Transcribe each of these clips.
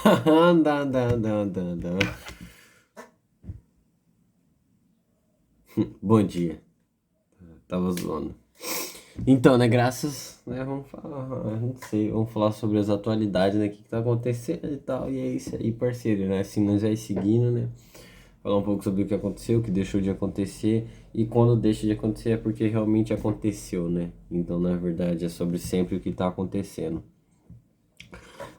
Anda, anda, anda, anda, anda. Bom dia. Tava zoando. Então, né, graças, né, vamos falar, não sei, vamos falar sobre as atualidades, né, o que tá acontecendo e tal, e é isso aí, parceiro, né, assim, nós vai seguindo, né, falar um pouco sobre o que aconteceu, o que deixou de acontecer, e quando deixa de acontecer é porque realmente aconteceu, né, então, na verdade, é sobre sempre o que tá acontecendo.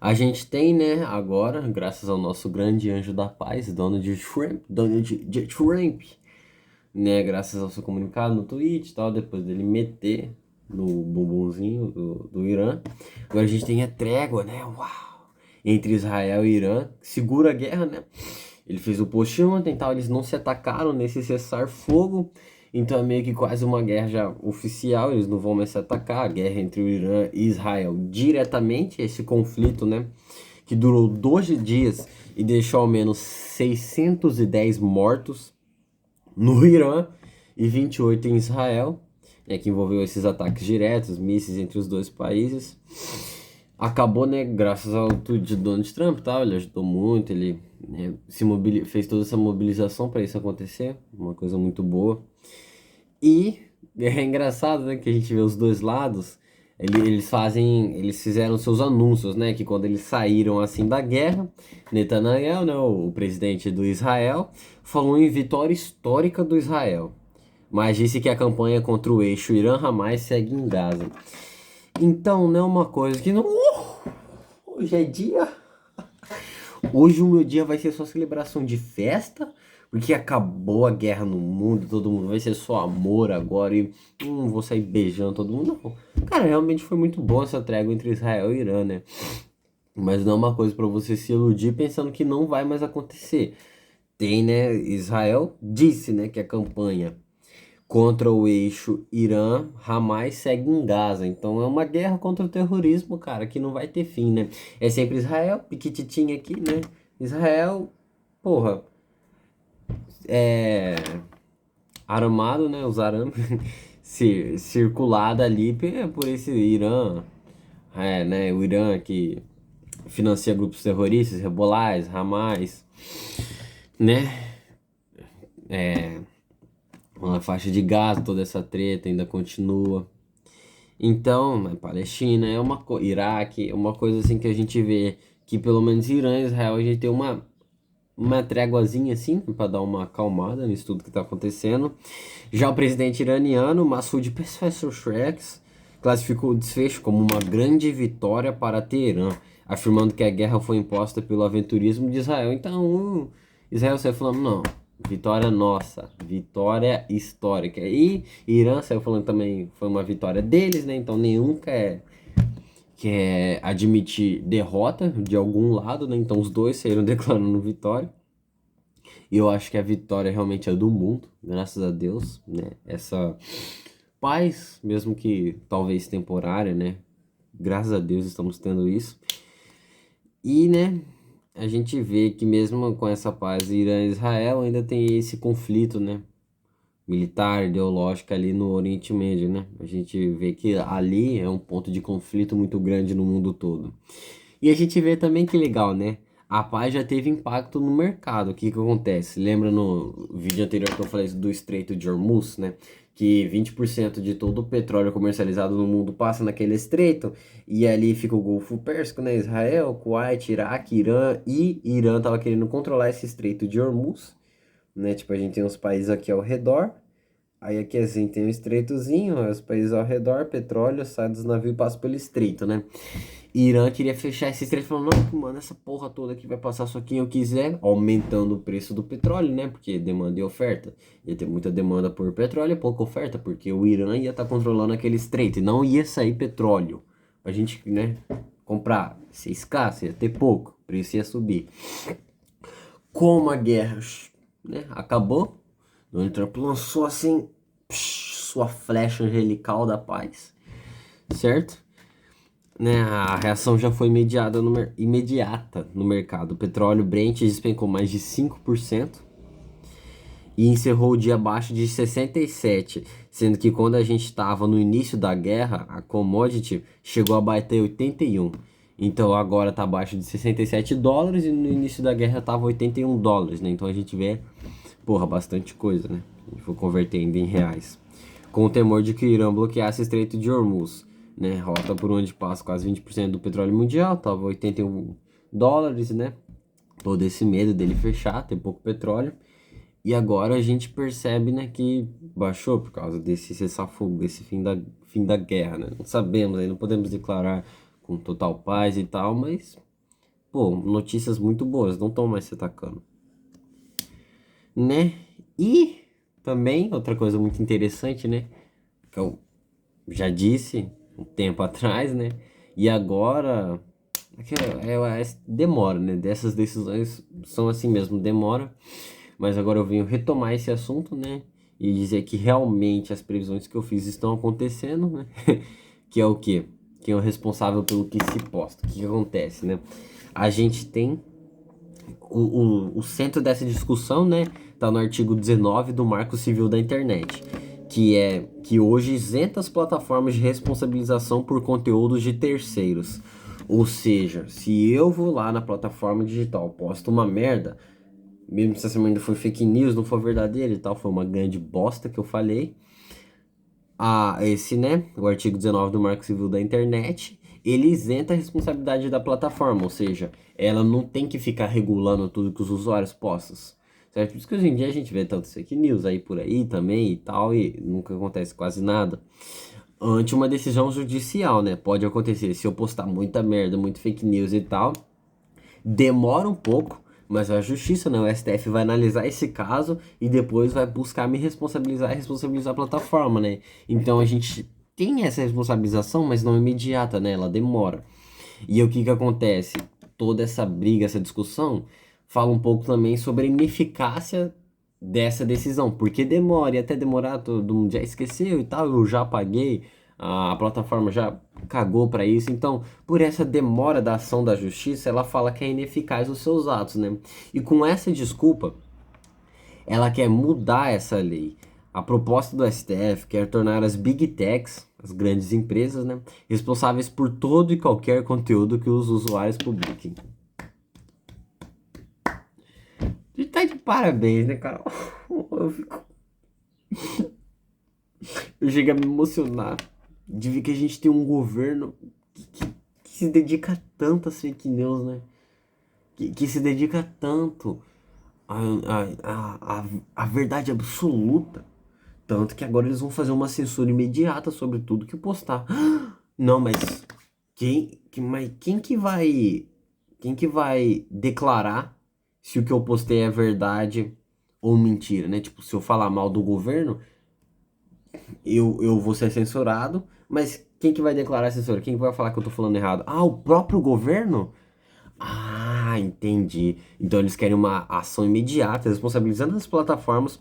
A gente tem, né, agora, graças ao nosso grande anjo da paz, Donald J. Trump, né, graças ao seu comunicado no Twitter e tal, depois dele meter no bumbumzinho do Irã. Agora a gente tem a trégua, né, uau, entre Israel e Irã, segura a guerra, né. Ele fez o post ontem e tal, eles não se atacaram nesse cessar-fogo, então é meio que quase uma guerra já oficial, eles não vão mais se atacar, a guerra entre o Irã e Israel diretamente, esse conflito, né, que durou 12 dias e deixou ao menos 610 mortos no Irã e 28 em Israel, né, que envolveu esses ataques diretos, mísseis entre os dois países. Acabou, né, graças ao tweet de Donald Trump, tá? Ele ajudou muito, ele, né, fez toda essa mobilização para isso acontecer, uma coisa muito boa. E é engraçado, né, que a gente vê os dois lados, eles fizeram seus anúncios, né, que quando eles saíram assim da guerra, Netanyahu, né, o presidente do Israel, falou em vitória histórica do Israel, mas disse que a campanha contra o eixo Irã-Hamas segue em Gaza. Então, não é uma coisa que não... hoje é dia. Hoje o meu dia vai ser só celebração de festa, porque acabou a guerra no mundo, todo mundo vai ser só amor agora e vou sair beijando todo mundo. Não. Cara, realmente foi muito bom essa trégua entre Israel e Irã, né? Mas não é uma coisa pra você se iludir pensando que não vai mais acontecer. Tem, né? Israel disse, né, que a campanha contra o eixo Irã-Hamas segue em Gaza. Então é uma guerra contra o terrorismo, cara, que não vai ter fim, né? É sempre Israel, piquititinha aqui, né? Israel, porra, é armado, né? Os arames circulada ali por esse Irã, né? O Irã que financia grupos terroristas, Hezbollah, Hamas, né? A faixa de Gaza, toda essa treta ainda continua. Então, a Palestina é uma coisa, Iraque é uma coisa assim que a gente vê que pelo menos Irã e Israel a gente tem uma tréguazinha assim para dar uma acalmada nisso tudo que tá acontecendo. Já o presidente iraniano, Massoud Pezeshkian, classificou o desfecho como uma grande vitória para Teherã, afirmando que a guerra foi imposta pelo aventurismo de Israel. Então, Israel saiu falando, não, vitória nossa, vitória histórica. E Irã saiu falando também foi uma vitória deles, né? Então nenhum quer admitir derrota de algum lado, né? Então os dois saíram declarando vitória. E eu acho que a vitória realmente é do mundo, graças a Deus, né? Essa paz, mesmo que talvez temporária, né? Graças a Deus estamos tendo isso. E, né, a gente vê que mesmo com essa paz Irã e Israel ainda tem esse conflito, né? Militar, ideológico ali no Oriente Médio, né? A gente vê que ali é um ponto de conflito muito grande no mundo todo. E a gente vê também que legal, né? A paz já teve impacto no mercado. O que que acontece? Lembra no vídeo anterior que eu falei do Estreito de Hormuz, né? Que 20% de todo o petróleo comercializado no mundo passa naquele estreito. E ali fica o Golfo Pérsico, né? Israel, Kuwait, Iraque, Irã. E Irã tava querendo controlar esse Estreito de Hormuz, né? Tipo, a gente tem uns países aqui ao redor. Aí aqui assim tem um estreitozinho, ó, os países ao redor, petróleo, sai dos navios e passa pelo estreito, né? Irã queria fechar esse estreito, falando, não, mano, essa porra toda aqui vai passar só quem eu quiser, aumentando o preço do petróleo, né? Porque demanda e oferta. Ia ter muita demanda por petróleo e pouca oferta, porque o Irã ia estar controlando aquele estreito e não ia sair petróleo. A gente, né, comprar, ia ser escasso, ia ter pouco, o preço ia subir. Como a guerra, né, acabou, Donald Trump lançou assim sua flecha angelical da paz, certo? Né, a reação já foi imediata no mercado. O petróleo Brent despencou mais de 5% e encerrou o dia abaixo de 67, sendo que quando a gente estava no início da guerra, a commodity chegou a bater 81. Então agora tá abaixo de 67 dólares e no início da guerra tava 81 dólares, né? Então a gente vê, porra, bastante coisa, né? Se a gente for convertendo em reais. Com o temor de que o Irã bloqueasse o Estreito de Hormuz, né? Rota por onde passa quase 20% do petróleo mundial, tava 81 dólares, né? Todo esse medo dele fechar, ter pouco petróleo. E agora a gente percebe, né, que baixou por causa desse cessar-fogo, desse fim da guerra, né? Não sabemos, aí não podemos declarar com total paz e tal, mas, pô, notícias muito boas, não estão mais se atacando, né? E também, outra coisa muito interessante, né, que eu já disse um tempo atrás, né, e agora, demora, né, dessas decisões são assim mesmo, demora. Mas agora eu venho retomar esse assunto, né? E dizer que realmente as previsões que eu fiz estão acontecendo, né? Que é o quê? Quem é o responsável pelo que se posta? O que acontece, né? A gente tem o centro dessa discussão, né? Tá no artigo 19 do Marco Civil da Internet, que é que hoje isenta as plataformas de responsabilização por conteúdos de terceiros. Ou seja, se eu vou lá na plataforma digital, posto uma merda, mesmo se essa merda foi fake news, não for verdadeira e tal, foi uma grande bosta que eu falei. Esse, né, o artigo 19 do Marco Civil da Internet, ele isenta a responsabilidade da plataforma, ou seja, ela não tem que ficar regulando tudo que os usuários postam, certo? Por isso que hoje em dia a gente vê tantas fake news aí por aí também e tal, e nunca acontece quase nada. Ante uma decisão judicial, né, pode acontecer, se eu postar muita merda, muito fake news e tal, demora um pouco, mas a justiça, né, o STF vai analisar esse caso e depois vai buscar me responsabilizar e responsabilizar a plataforma, né? Então a gente tem essa responsabilização, mas não imediata, né? Ela demora. E o que que acontece? Toda essa briga, essa discussão, fala um pouco também sobre a ineficácia dessa decisão. Porque demora, e até demorar, todo mundo já esqueceu e tal, eu já paguei, a plataforma já cagou para isso. Então, por essa demora da ação da justiça, ela fala que é ineficaz os seus atos, né? E com essa desculpa, ela quer mudar essa lei. A proposta do STF quer tornar as Big Techs, as grandes empresas, né, responsáveis por todo e qualquer conteúdo que os usuários publiquem. E tá de parabéns, né, cara? Eu fico... Eu chego a me emocionar de ver que a gente tem um governo que se dedica tanto às fake news, né? Que se dedica tanto à verdade absoluta. Tanto que agora eles vão fazer uma censura imediata sobre tudo que postar. Não, mas quem que vai declarar se o que eu postei é verdade ou mentira, né? Tipo, se eu falar mal do governo, eu vou ser censurado, mas quem que vai declarar a censura? Quem que vai falar que eu tô falando errado? Ah, o próprio governo? Ah, entendi. Então eles querem uma ação imediata, responsabilizando as plataformas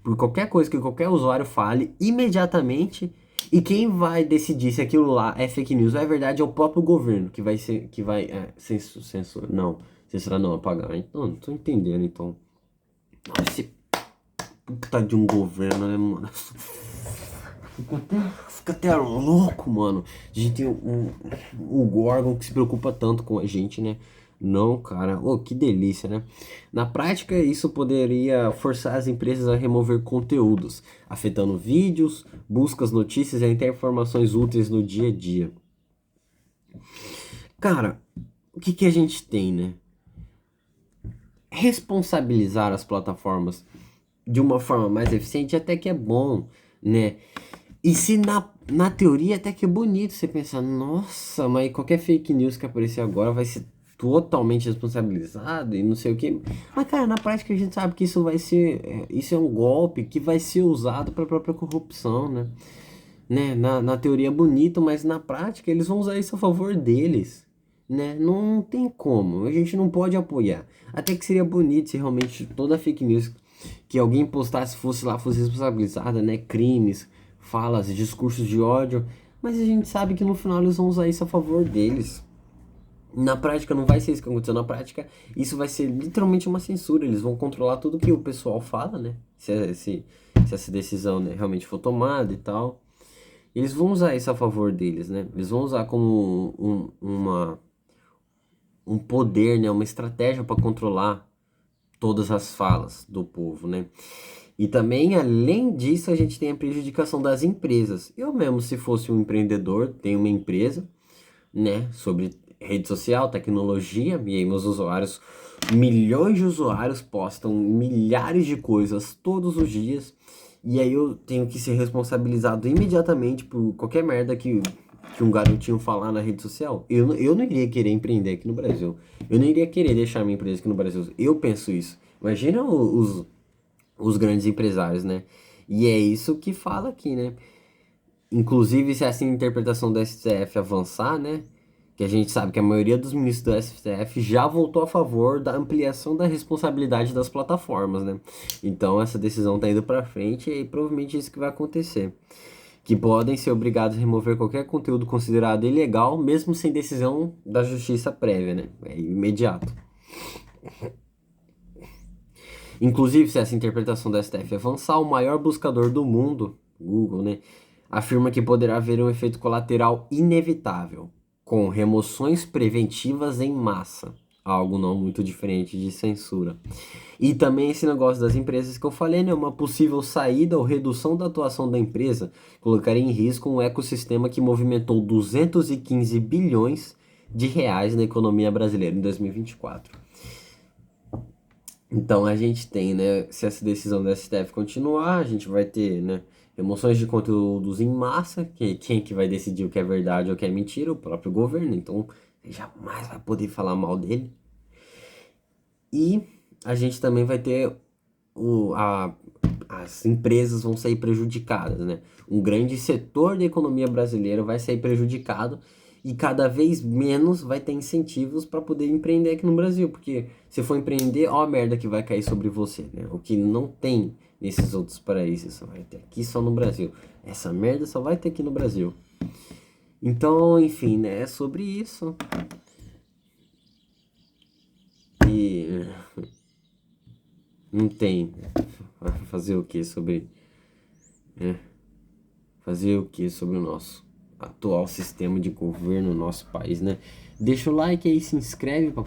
por qualquer coisa que qualquer usuário fale imediatamente. E quem vai decidir se aquilo lá é fake news ou é verdade é o próprio governo que vai ser, que vai censurar não, apagar. Então, não tô entendendo, então. Nossa, esse puta de um governo, né, mano? Fica até louco, mano. A gente tem um órgão que se preocupa tanto com a gente, né? Não, cara. Oh, que delícia, né? Na prática, isso poderia forçar as empresas a remover conteúdos, afetando vídeos, buscas, notícias e até informações úteis no dia a dia. Cara, o que que a gente tem, né? Responsabilizar as plataformas de uma forma mais eficiente até que é bom, né? E se na teoria até que é bonito você pensar, nossa, mas qualquer fake news que aparecer agora vai ser totalmente responsabilizado e não sei o que. Mas, cara, na prática a gente sabe que isso vai ser. Isso é um golpe que vai ser usado para a própria corrupção, né? Na teoria é bonito, mas na prática eles vão usar isso a favor deles, né? Não tem como, a gente não pode apoiar. Até que seria bonito se realmente toda fake news que alguém postasse fosse responsabilizada, né? Crimes, falas, discursos de ódio, mas a gente sabe que no final eles vão usar isso a favor deles. Na prática não vai ser isso que aconteceu, na prática isso vai ser literalmente uma censura, eles vão controlar tudo que o pessoal fala, né? Se essa decisão, né, realmente for tomada e tal. Eles vão usar isso a favor deles, né? Eles vão usar como um poder, né, uma estratégia para controlar todas as falas do povo, né? E também, além disso, a gente tem a prejudicação das empresas. Eu mesmo, se fosse um empreendedor, tenho uma empresa, né, sobre rede social, tecnologia, e aí meus usuários, milhões de usuários postam milhares de coisas todos os dias, e aí eu tenho que ser responsabilizado imediatamente por qualquer merda que um garotinho falar na rede social. Eu não iria querer empreender aqui no Brasil. Eu não iria querer deixar minha empresa aqui no Brasil. Eu penso isso. Imagina os grandes empresários, né? E é isso que fala aqui, né? Inclusive, se essa interpretação do STF avançar, né? Que a gente sabe que a maioria dos ministros do STF já votou a favor da ampliação da responsabilidade das plataformas, né? Então, essa decisão tá indo para frente e provavelmente é isso que vai acontecer. Que podem ser obrigados a remover qualquer conteúdo considerado ilegal, mesmo sem decisão da justiça prévia, né? É imediato. Inclusive, se essa interpretação da STF avançar, o maior buscador do mundo, Google, né, afirma que poderá haver um efeito colateral inevitável, com remoções preventivas em massa, algo não muito diferente de censura. E também esse negócio das empresas que eu falei, né, uma possível saída ou redução da atuação da empresa colocaria em risco um ecossistema que movimentou 215 bilhões de reais na economia brasileira em 2024. Então a gente tem, né, se essa decisão do STF continuar, a gente vai ter, né, remoções de conteúdos em massa, que quem é que vai decidir o que é verdade ou o que é mentira? O próprio governo, então você jamais vai poder falar mal dele. E a gente também vai ter as empresas vão sair prejudicadas, né? Um grande setor da economia brasileira vai sair prejudicado e cada vez menos vai ter incentivos para poder empreender aqui no Brasil, porque se for empreender, ó a merda que vai cair sobre você, né? O que não tem nesses outros paraísos, só vai ter aqui só no Brasil. Essa merda só vai ter aqui no Brasil. Então, enfim, né? É sobre isso. E não tem fazer o que sobre, né? Fazer o que sobre o nosso atual sistema de governo no nosso país, né? Deixa o like aí, se inscreve para